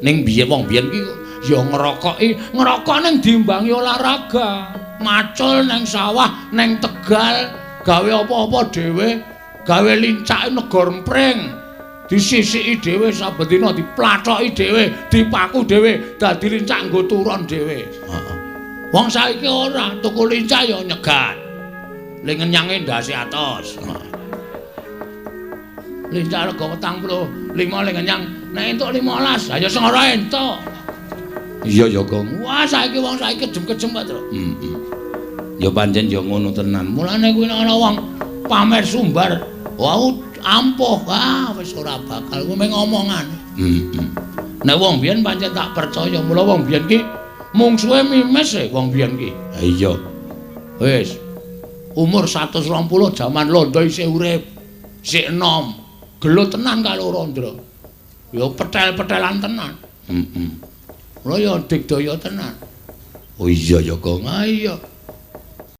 Ning biyen wong biyen ki ya ngerokok ning diimbangi olahraga. Macul ning sawah, ning Tegal, gawe apa-apa dhewe, gawe lincake negor empring. Disisiki dhewe saben dina, diplathoki dhewe, dipaku dhewe, dadi lincak nggo turon dhewe. Heeh. Wong saiki ora, tuku lincak ya nyegat. Ling ngenyange ndase atos. Lincak rega 45 ling ngenyang nek entuk 15 ha ya sing ora entuk. Iya ya Gong. Wah saiki wong saiki kejem-kejem kok, Tru. Ya pancen ya ngono tenan. Mulane kuwi nek ana wong pamer sumbar, wau ampuh. Wah wis ora bakal kuwi mung omongan. Nek wong biyen pancen tak percaya, mula wong biyen ki mungsuhe mimis wong biyen ki. Ha iya. Wis umur 120 jaman londo isih urip. Sik enom. Gelut tenan karo Randra. Ya petel-petelan tenan. Lha ya digdaya tenan. Oh iya ya Gong. Ah iya.